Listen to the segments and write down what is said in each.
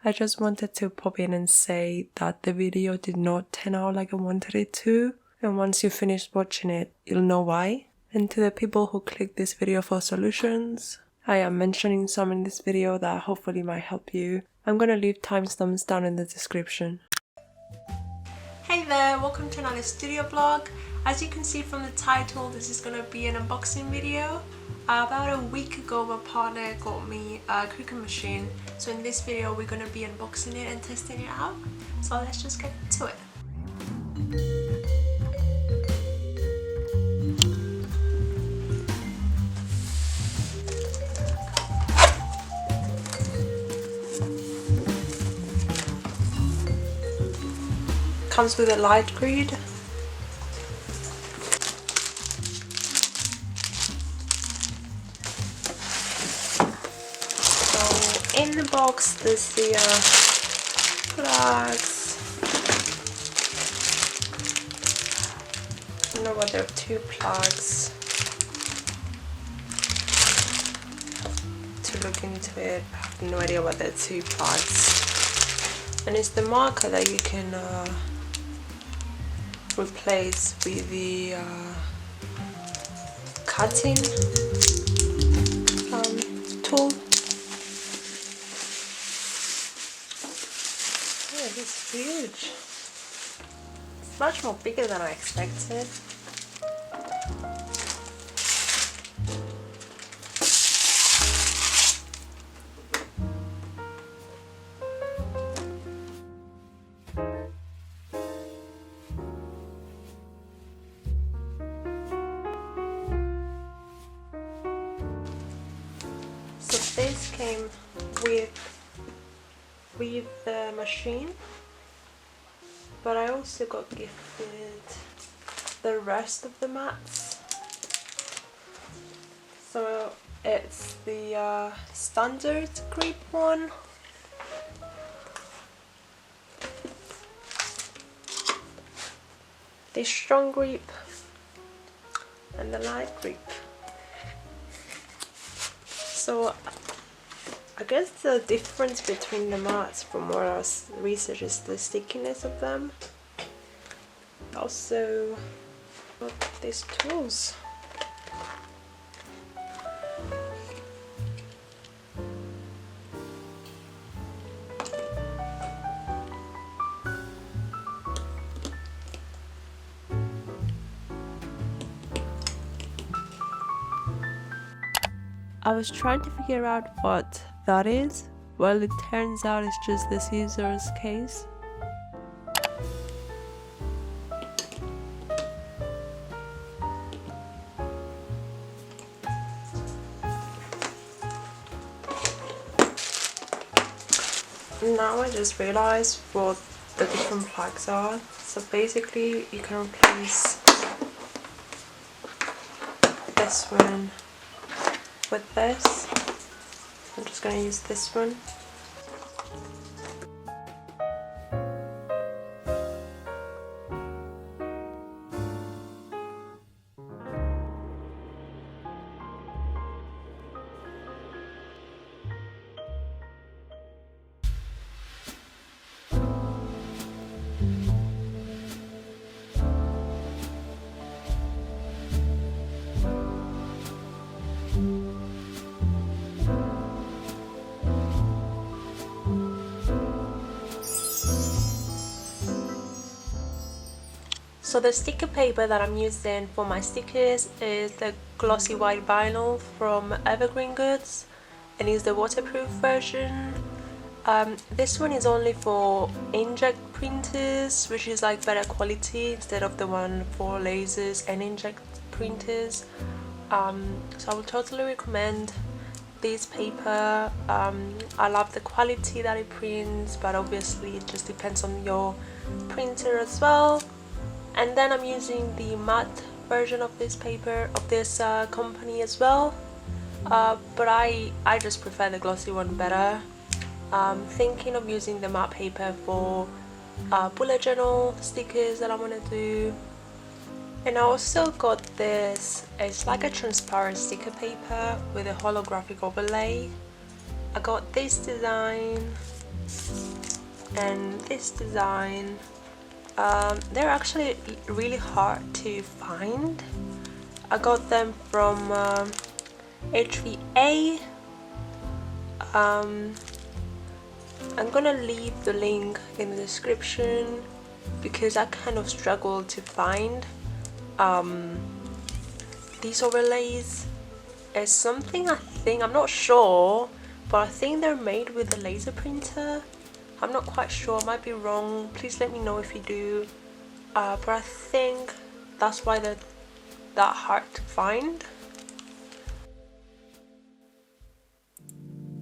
I just wanted to pop in and say that the video did not turn out like I wanted it to, and once you finish watching it, you'll know why. And to the people who clicked this video for solutions, I am mentioning some in this video that hopefully might help you. I'm gonna leave timestamps down in the description. Hey there, welcome to another studio vlog. As you can see from the title, this is gonna be an unboxing video. About a week ago, my partner got me a Cricut machine. So in this video, we're gonna be unboxing it and testing it out. So let's just get to it. Comes with a light grid. So in the box there's the plugs. I don't know what they're, 2 plugs. To look into it, I have no idea what they're 2 plugs. And it's the marker that you can replace with the cutting tool. Yeah, this is huge. It's much more bigger than I expected. So this came with the machine, but I also got gifted the rest of the mats. So it's the standard grip one, the strong grip, and the light grip. So I guess the difference between the mats from what I researched is the stickiness of them. Also got these tools. I was trying to figure out what that is. Well, it turns out it's just the scissors case. Now I just realized what the different plugs are. So basically you can replace this one with this. I'm just going to use this one. So the sticker paper that I'm using for my stickers is the glossy white vinyl from Evergreen Goods, and is the waterproof version. This one is only for inkjet printers, which is like better quality instead of the one for lasers and inkjet printers. So I would totally recommend this paper. I love the quality that it prints, but obviously it just depends on your printer as well. And then I'm using the matte version of this paper, of this company as well, but I just prefer the glossy one better. Thinking of using the matte paper for bullet journal stickers that I want to do. And I also got this, it's like a transparent sticker paper with a holographic overlay. I got this design And this design, they're actually really hard to find. I got them from HVA. I'm gonna leave the link in the description because I kind of struggled to find these overlays. It's something I'm not sure, but I think they're made with a laser printer. I'm not quite sure, I might be wrong, please let me know if you do. But I think that's why they're that hard to find.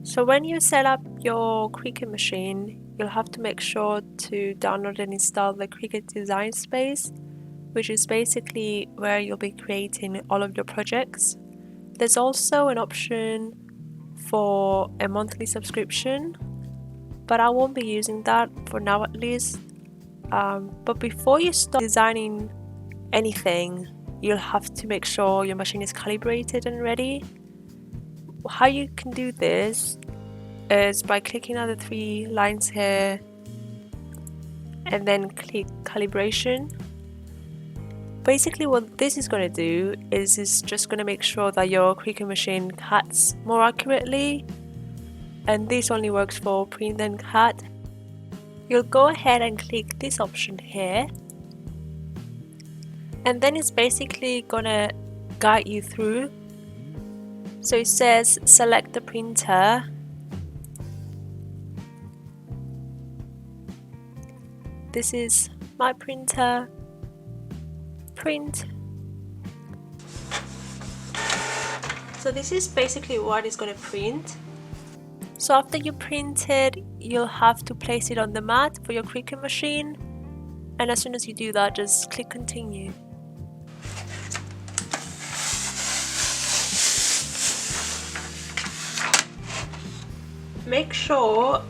So when you set up your Cricut machine, you'll have to make sure to download and install the Cricut Design Space, which is basically where you'll be creating all of your projects. There's also an option for a monthly subscription, but I won't be using that for now at least. But before you start designing anything, you'll have to make sure your machine is calibrated and ready. How you can do this is by clicking on the 3 lines here and then click calibration. Basically what this is going to do is it's just going to make sure that your Cricut machine cuts more accurately, and this only works for print and cut. You'll go ahead and click this option here, and then it's basically gonna guide you through. So it says select the printer, this is my printer, print. So this is basically what it's gonna print. So after you print it, you'll have to place it on the mat for your Cricut machine, and as soon as you do that, just click continue. Make sure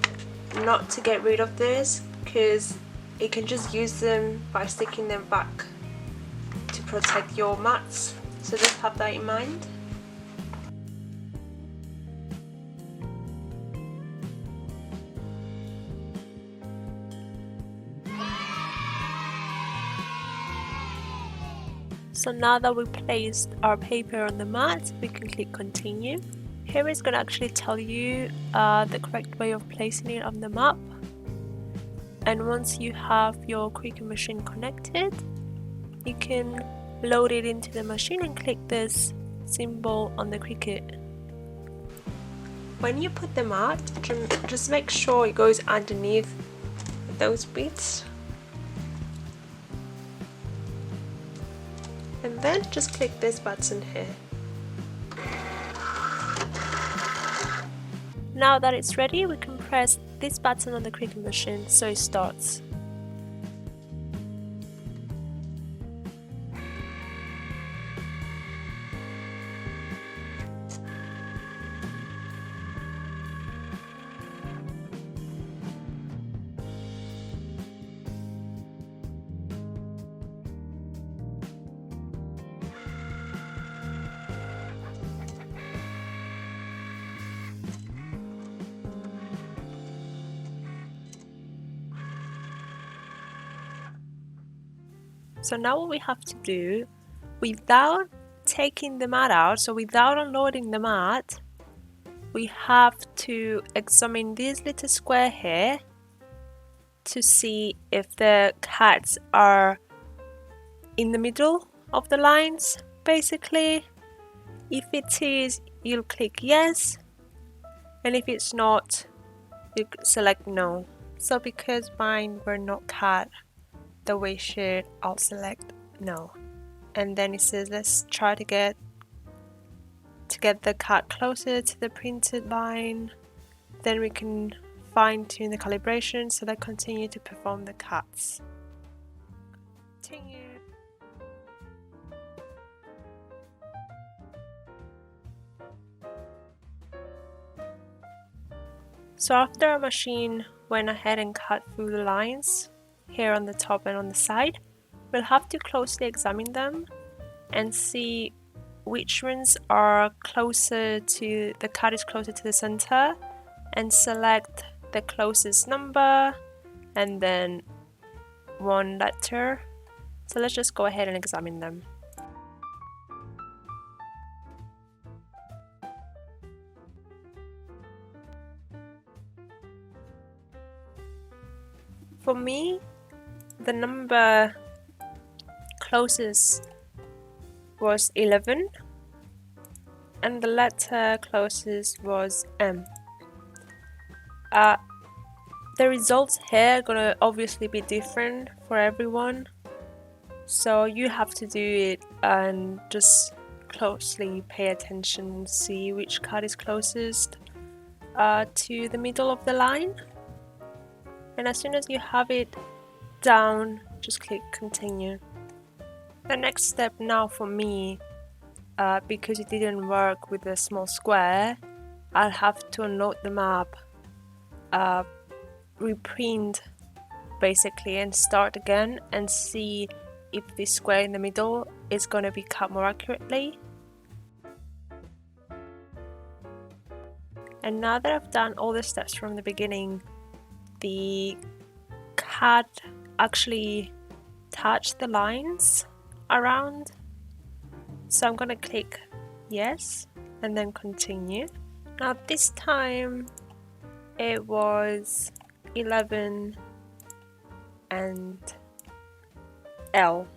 not to get rid of this because you can just use them by sticking them back to protect your mats, so just have that in mind. So now that we've placed our paper on the mat, we can click continue. Here it's going to actually tell you the correct way of placing it on the map. And once you have your Cricut machine connected, you can load it into the machine and click this symbol on the Cricut. When you put the mat, just make sure it goes underneath those bits. And then just click this button here. Now that it's ready, we can press this button on the Cricut machine so it starts. So now what we have to do, without taking the mat out, so without unloading the mat, we have to examine this little square here to see if the cuts are in the middle of the lines, basically. If it is, you'll click yes, and if it's not, you select no. So because mine were not cut the way it should, I'll select no. And then it says let's try to get the cut closer to the printed line. Then we can fine tune the calibration so that continue to perform the cuts. Continue. So after our machine went ahead and cut through the lines here on the top and on the side, we'll have to closely examine them and see which ones are closer to the cut is closer to the center, and select the closest number and then one letter. So let's just go ahead and examine them. For me, the number closest was 11 and the letter closest was M. The results here are gonna obviously be different for everyone, so you have to do it and just closely pay attention, see which card is closest to the middle of the line, and as soon as you have it down, just click continue. The next step now for me, because it didn't work with the small square, I'll have to unload the map, reprint basically, and start again and see if this square in the middle is going to be cut more accurately. And now that I've done all the steps from the beginning, the CAD actually touched the lines around, so I'm going to click yes and then continue. Now this time it was 11 and L,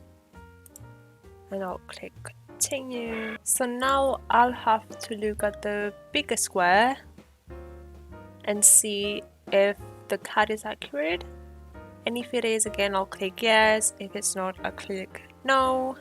and I'll click continue. So now I'll have to look at the bigger square and see if the cut is accurate, and if it is, again I'll click yes. If it's not, I'll click no.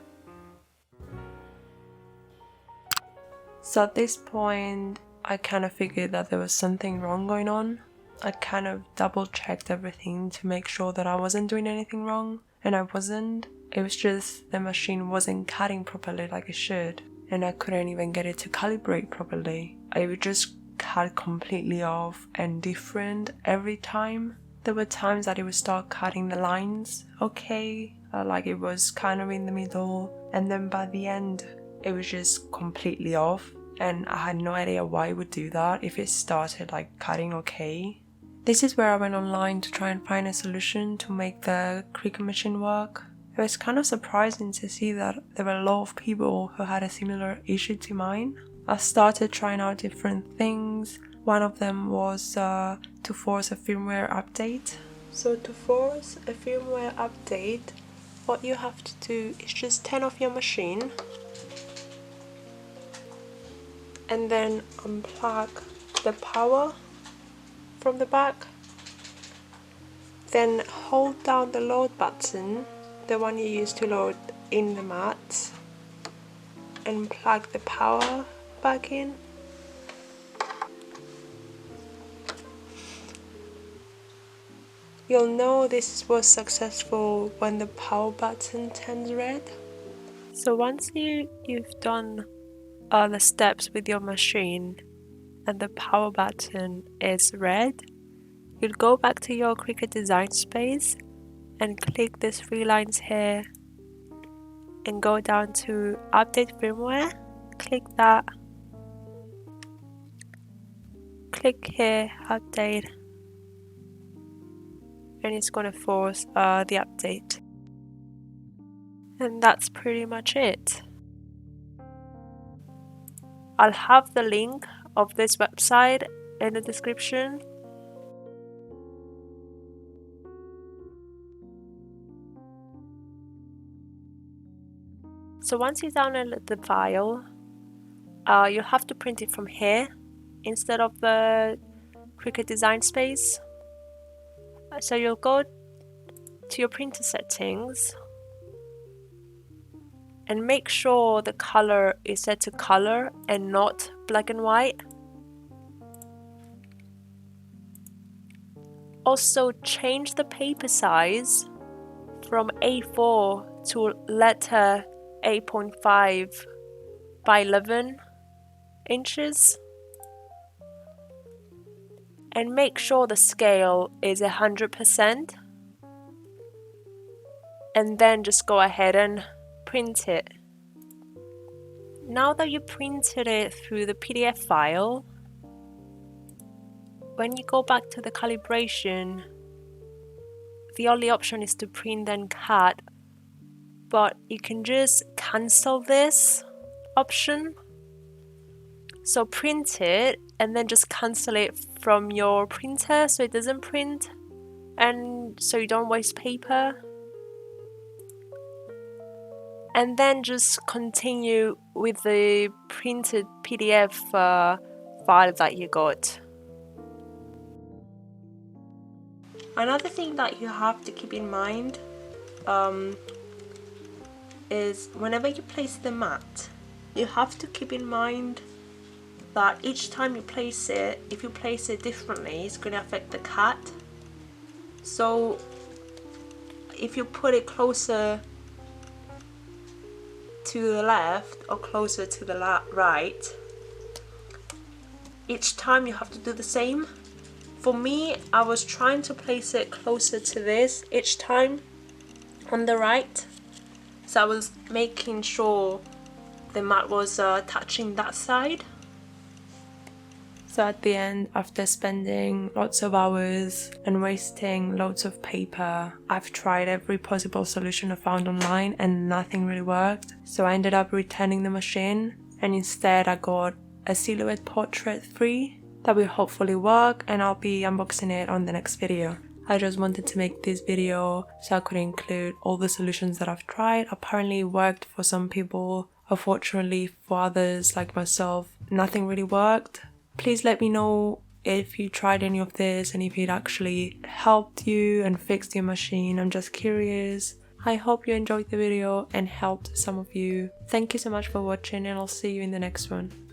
So at this point I kind of figured that there was something wrong going on. I kind of double checked everything to make sure that I wasn't doing anything wrong, and I wasn't. It was just the machine wasn't cutting properly like it should, and I couldn't even get it to calibrate properly. I would just cut completely off and different every time. There were times that it would start cutting the lines okay, like it was kind of in the middle, and then by the end it was just completely off, and I had no idea why it would do that if it started like cutting okay. This is where I went online to try and find a solution to make the Cricut machine work. It was kind of surprising to see that there were a lot of people who had a similar issue to mine. I started trying out different things. One of them was to force a firmware update. So to force a firmware update, what you have to do is just turn off your machine and then unplug the power from the back. Then hold down the load button, the one you use to load in the mat, and plug the power back in. You'll know this was successful when the power button turns red. So once you've done the steps with your machine and the power button is red, you'll go back to your Cricut design space and click these three lines here and go down to update firmware. Click that, click here update, and it's going to force the update. And that's pretty much it. I'll have the link of this website in the description. So once you download the file, you'll have to print it from here instead of the Cricut design space. So you'll go to your printer settings and make sure the color is set to color and not black and white. Also change the paper size from A4 to letter 8.5 by 11 inches. And make sure the scale is 100%. And then just go ahead and print it. Now that you printed it through the PDF file, when you go back to the calibration, the only option is to print and cut, but you can just cancel this option. So print it and then just cancel it from your printer so it doesn't print and so you don't waste paper. And then just continue with the printed PDF file that you got. Another thing that you have to keep in mind is whenever you place the mat, you have to keep in mind that each time you place it, if you place it differently, it's going to affect the cat. So if you put it closer to the left or closer to the right, each time you have to do the same. For me, I was trying to place it closer to this each time on the right, so I was making sure the mat was touching that side. So at the end, after spending lots of hours and wasting loads of paper, I've tried every possible solution I found online and nothing really worked. So I ended up returning the machine, and instead I got a silhouette portrait 3 that will hopefully work, and I'll be unboxing it on the next video. I just wanted to make this video so I could include all the solutions that I've tried. Apparently it worked for some people. Unfortunately for others like myself, nothing really worked. Please let me know if you tried any of this and if it actually helped you and fixed your machine. I'm just curious. I hope you enjoyed the video and helped some of you. Thank you so much for watching, and I'll see you in the next one.